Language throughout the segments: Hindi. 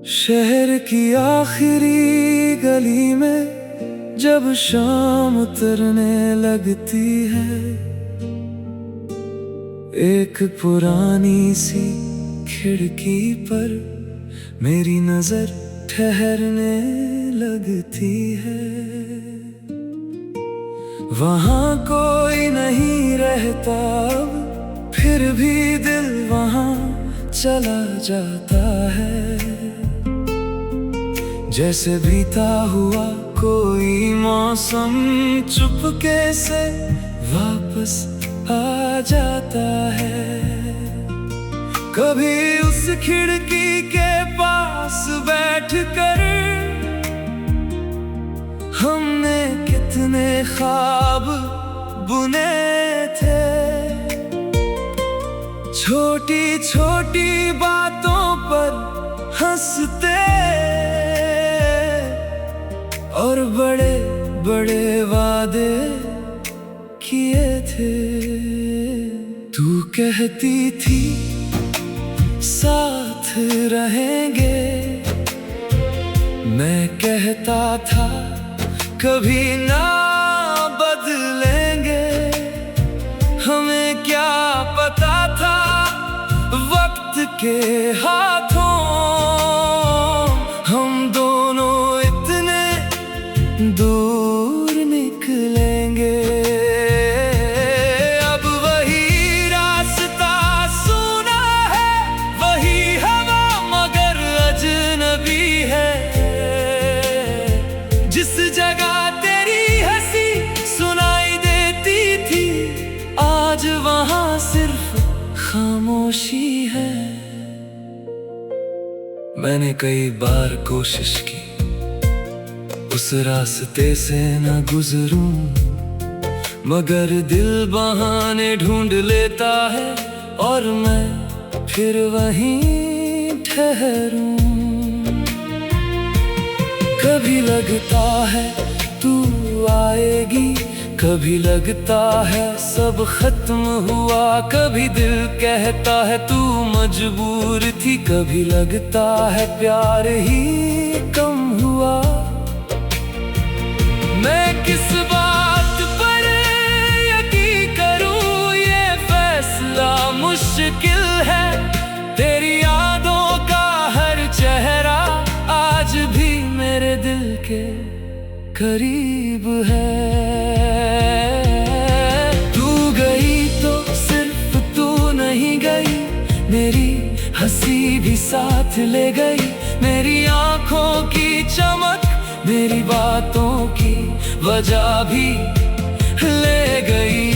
शहर की आखिरी गली में जब शाम उतरने लगती है, एक पुरानी सी खिड़की पर मेरी नजर ठहरने लगती है। वहाँ कोई नहीं रहता अब, फिर भी दिल वहाँ चला जाता है। जैसे बीता हुआ कोई मौसम चुपके से वापस आ जाता है। कभी उस खिड़की के पास बैठकर हमने कितने ख्वाब बुने थे। छोटी छोटी बातों पर हंसते और बड़े बड़े वादे किए थे। तू कहती थी साथ रहेंगे, मैं कहता था कभी ना बदलेंगे। हमें क्या पता था वक्त के हाथों हम दोनों इतने दूर निकलेंगे। अब वही रास्ता सुना है, वही हवा मगर अजनबी है। जिस जगह तेरी हंसी सुनाई देती थी, आज वहां सिर्फ खामोशी है। मैंने कई बार कोशिश की उस रास्ते से न गुजरूं, मगर दिल बहाने ढूंढ लेता है और मैं फिर वहीं ठहरूं। कभी लगता है तू आएगी, कभी लगता है सब खत्म हुआ। कभी दिल कहता है तू मजबूर थी, कभी लगता है प्यार ही कम हुआ। मैं किस बात पर यकीन करूं, ये फैसला मुश्किल है। तेरी यादों का हर चेहरा आज भी मेरे दिल के करीब है। तू गई तो सिर्फ तू नहीं गई, मेरी हंसी भी साथ ले गई। मेरी आंखों की चमक, मेरी बातों की वजह भी ले गई।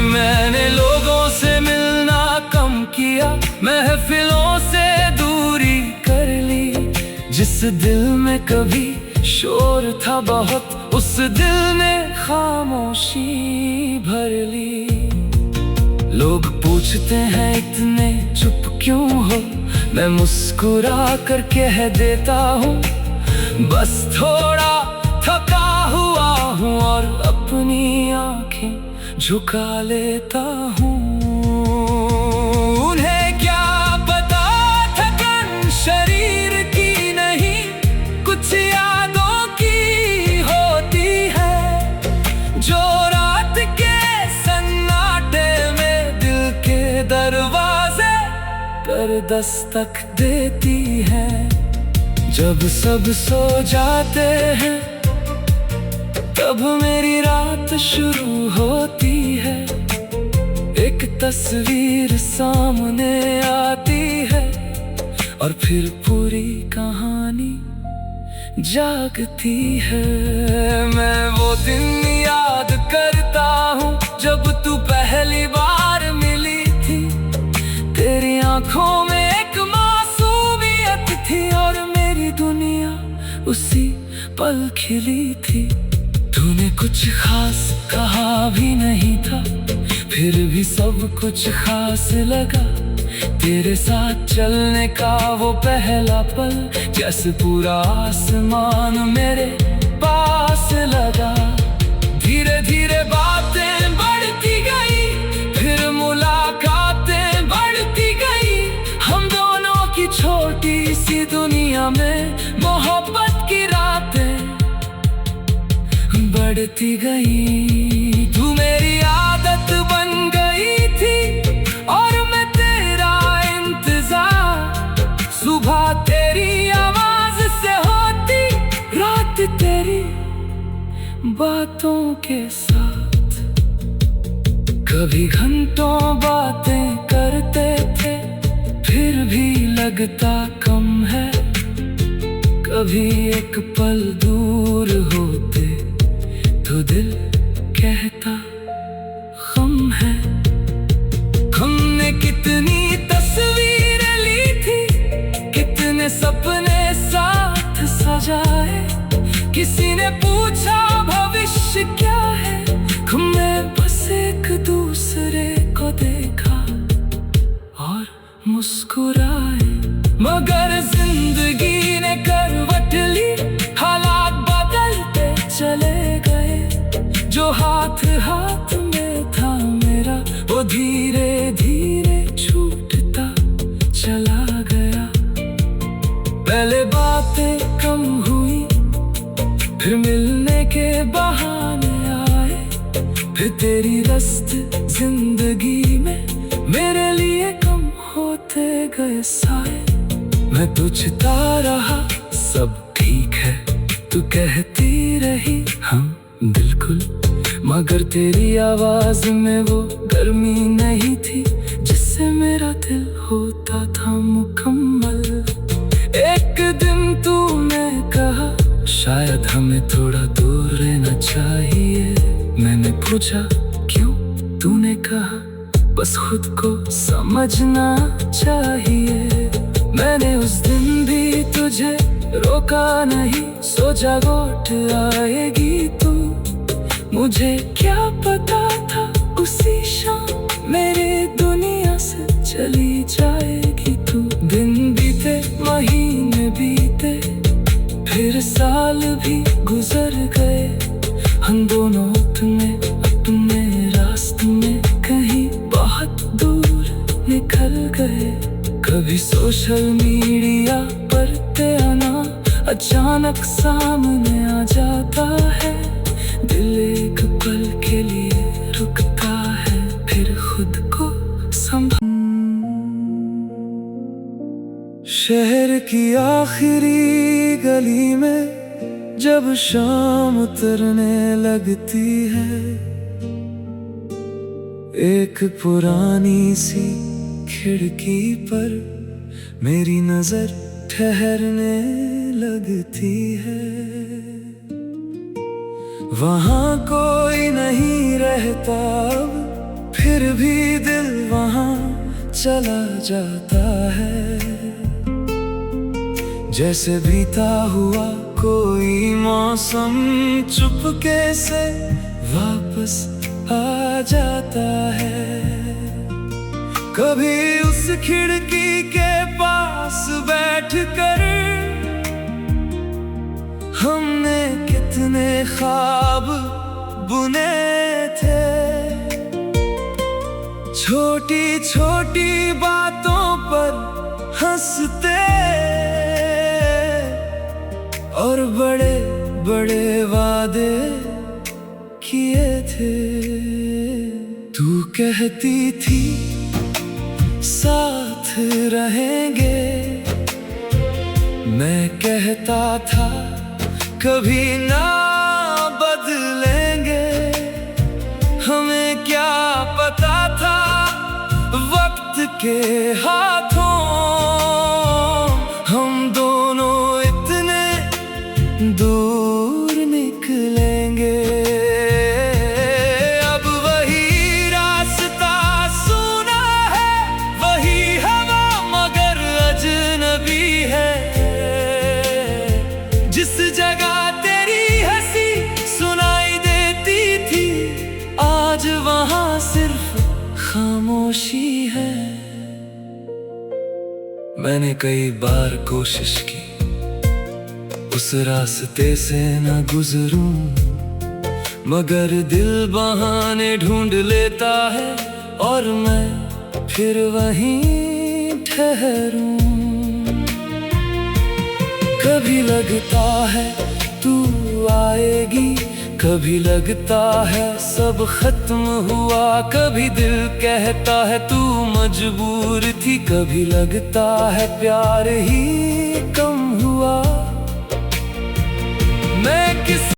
मैंने लोगों से मिलना कम किया, महफिलों से दूरी कर ली। जिस दिल में कभी शोर था बहुत, उस दिल ने खामोशी भर ली। लोग पूछते हैं इतने चुप क्यों हो, मैं मुस्कुरा कर कह देता हूँ बस थोड़ा थका हुआ हूँ और अपनी आंखें झुका लेता हूँ। उन्हें क्या पता थकन शरीर की नहीं, कुछ यादों की होती है जो रात के सन्नाटे में दिल के दरवाजे पर दस्तक देती है। जब सब सो जाते हैं तब मेरी रात शुरू होती है। एक तस्वीर सामने आती है और फिर पूरी कहानी जागती है। मैं वो दिन याद करता हूँ जब तू पहली बार मिली थी। तेरी आंखों में एक मासूमियत थी और मेरी दुनिया उसी पल खिली थी। तूने कुछ खास कहा भी नहीं था, फिर भी सब कुछ खास लगा। तेरे साथ चलने का वो पहला पल, जैसे पूरा आसमान मेरे पास लगा। धीरे धीरे बातें बढ़ती गई, फिर मुलाकातें बढ़ती गई। हम दोनों दुनिया में मोहब्बत की रातें बढ़ती गई। तू मेरी आदत बन गई थी और मैं तेरा इंतजार। सुबह तेरी आवाज से होती, रात तेरी बातों के साथ। कभी घंटों बातें करते थे, फिर भी लगता कम है। कभी एक पल दूर होते तो दिल कहता गम है। हमने कितनी तस्वीरें ली थी, कितने सपने साथ सजाए। किसी ने पूछा भविष्य क्या है, हमने बस एक दूसरे को देखा और मुस्कुराए। मगर जिंदगी ने करवट ली, हालात बदलते चले गए। जो हाथ हाथ में था मेरा, वो धीरे धीरे छूटता चला गया। पहले बातें कम हुई, फिर मिलने के बहाने आए। फिर तेरी रस्त जिंदगी में मेरे लिए कम होते गए साए। मैं पूछता रहा सब ठीक है, तू कहती रही हम बिल्कुल। मगर तेरी आवाज में वो गर्मी नहीं थी, जिससे मेरा दिल होता था मुकम्मल। एक दिन तूने कहा शायद हमें थोड़ा दूर रहना चाहिए। मैंने पूछा क्यों? तूने कहा बस खुद को समझना चाहिए। मैंने उस दिन भी तुझे रोका नहीं, सोचा लौट आएगी तू। मुझे क्या पता था उसी शाम मेरे दुनिया से चली जाएगी तू। दिन बीते, महीने बीते, फिर साल भी गुजर गए। हम दोनों अपने रास्ते में कहीं बहुत दूर निकल गए। कभी सोशल मीडिया पर तेरा नाम अचानक सामने आ जाता है। दिल एक पल के लिए रुकता है, फिर खुद को संभाल। शहर की आखिरी गली में जब शाम उतरने लगती है, एक पुरानी सी खिड़की पर मेरी नजर ठहरने लगती है। वहाँ कोई नहीं रहता अब, फिर भी दिल वहाँ चला जाता है। जैसे बीता हुआ कोई मौसम चुपके से वापस आ जाता है। कभी उस खिड़की के पास बैठकर हमने कितने ख्वाब बुने थे। छोटी छोटी बातों पर हंसते और बड़े बड़े वादे किए थे। तू कहती थी साथ रहेंगे, मैं कहता था कभी ना बदलेंगे। हमें क्या पता था वक्त के हाथों हम दोनों इतने दूर निकलेंगे। अब वही रास्ता सूना है, वही हवा मगर अजनबी है। जिस जगह तेरी हंसी सुनाई देती थी, आज वहाँ सिर्फ खामोशी है। मैंने कई बार कोशिश की उस रास्ते से न गुजरूं, मगर दिल बहाने ढूंढ लेता है और मैं फिर वहीं ठहरूं। कभी लगता है तू आएगी, कभी लगता है सब खत्म हुआ, कभी दिल कहता है तू मजबूर थी, कभी लगता है प्यार ही कम हुआ। मैं किस